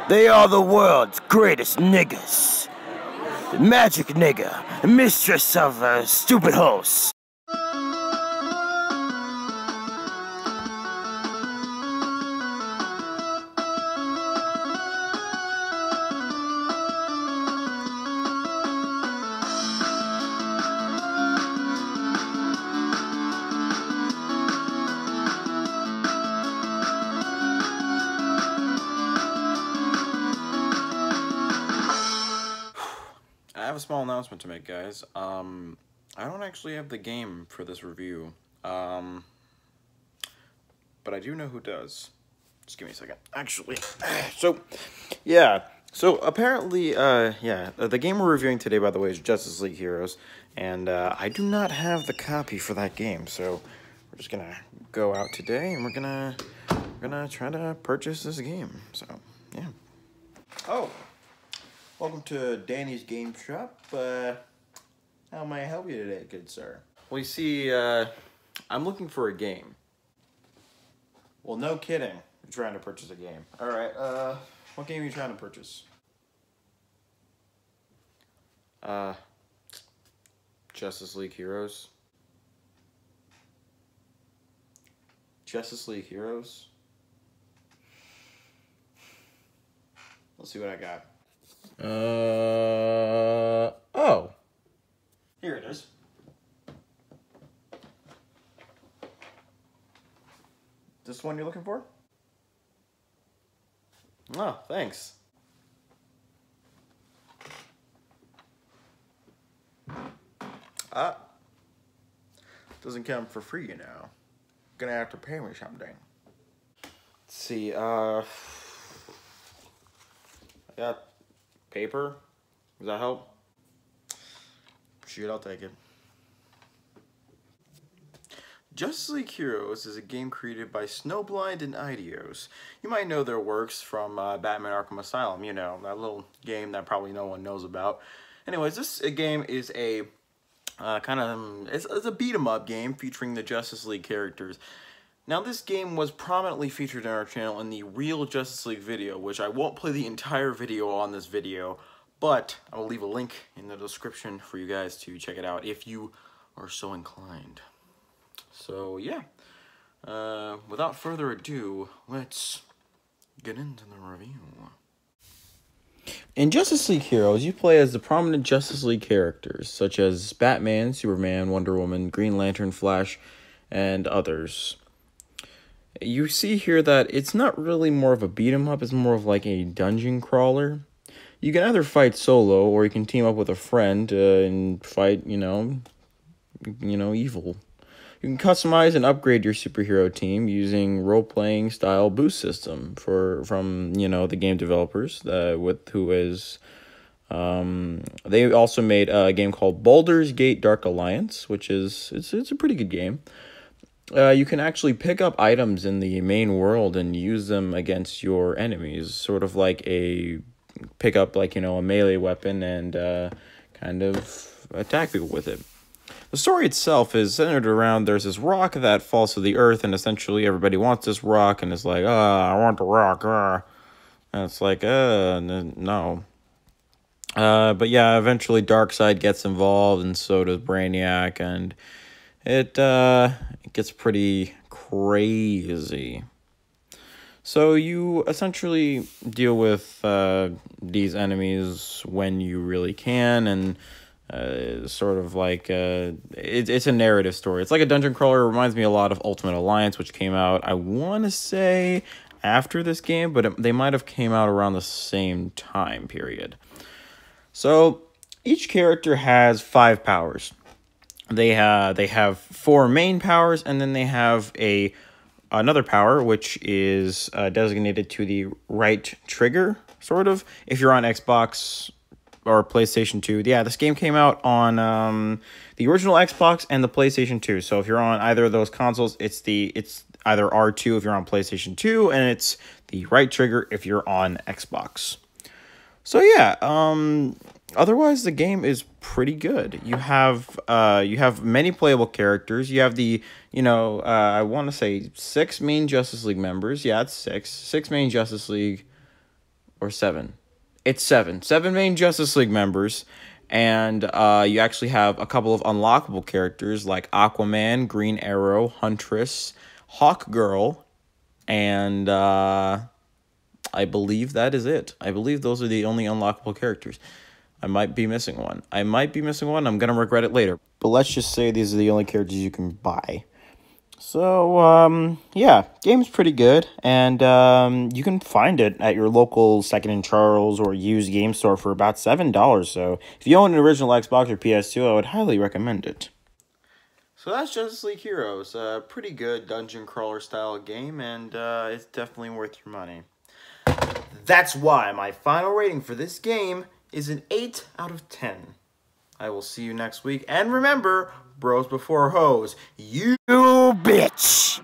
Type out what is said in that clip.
They are the world's greatest niggas. The magic nigga, mistress of stupid hosts. I have a small announcement to make, guys. I don't actually have the game for this review, but I do know who does. Just give me a second. Actually, so apparently, the game we're reviewing today, by the way, is Justice League Heroes, and I do not have the copy for that game, so we're just gonna go out today, and we're gonna try to purchase this game. So, yeah. Oh. Welcome to Danny's Game Shop. How may I help you today, good sir? Well, you see, I'm looking for a game. Well, no kidding. You're trying to purchase a game. Alright, what game are you trying to purchase? Justice League Heroes. Justice League Heroes? Let's see what I got. Oh. Here it is. This one you're looking for? Oh, thanks. Doesn't come for free, you know. Gonna have to pay me someday. Let's see, I got paper. Does that help? Shoot, I'll take it. Justice League Heroes is a game created by Snowblind and Eidos. You might know their works from Batman Arkham Asylum, you know, that little game that probably no one knows about. Anyways, this game is a it's a beat-em-up game featuring the Justice League characters. Now, this game was prominently featured on our channel in the Real Justice League video, which I won't play the entire video on this video, but I will leave a link in the description for you guys to check it out if you are so inclined. So, yeah. Without further ado, let's get into the review. In Justice League Heroes, you play as the prominent Justice League characters, such as Batman, Superman, Wonder Woman, Green Lantern, Flash, and others. You see here that it's not really more of a beat-em-up, it's more of like a dungeon crawler. You can either fight solo, or you can team up with a friend and fight, you know, evil. You can customize and upgrade your superhero team using role-playing style boost system from the game developers they also made a game called Baldur's Gate Dark Alliance, which is it's a pretty good game. You can actually pick up items in the main world and use them against your enemies, sort of like a melee weapon and kind of attack people with it. The story itself is centered around there's this rock that falls to the earth, and essentially everybody wants this rock, and it's like, I want the rock, and it's like, no. But yeah, eventually Darkseid gets involved, and so does Brainiac, and it gets pretty crazy. So you essentially deal with these enemies when you really can, and sort of like it's a narrative story. It's like a dungeon crawler. It reminds me a lot of Ultimate Alliance, which came out, I want to say, after this game, but they might have came out around the same time period. So each character has 5 powers. They have 4 main powers, and then they have another power, which is designated to the right trigger, sort of. If you're on Xbox or PlayStation 2. Yeah, this game came out on the original Xbox and the PlayStation 2. So if you're on either of those consoles, it's either R2 if you're on PlayStation 2, and it's the right trigger if you're on Xbox. So yeah, otherwise the game is pretty good. You have many playable characters. You have the, I want to say 6 main Justice League members. Yeah, it's 6 main Justice League or 7. It's 7. 7 main Justice League members. And you actually have a couple of unlockable characters like Aquaman, Green Arrow, Huntress, Hawkgirl, and I believe that is it. I believe those are the only unlockable characters. I might be missing one. I'm going to regret it later. But let's just say these are the only characters you can buy. So, yeah, game's pretty good, and you can find it at your local Second and Charles or used game store for about $7. So, if you own an original Xbox or PS2, I would highly recommend it. So that's Justice League Heroes. A pretty good dungeon crawler style game, and it's definitely worth your money. That's why my final rating for this game is an 8 out of 10. I will see you next week, and remember, bros before hoes, you bitch!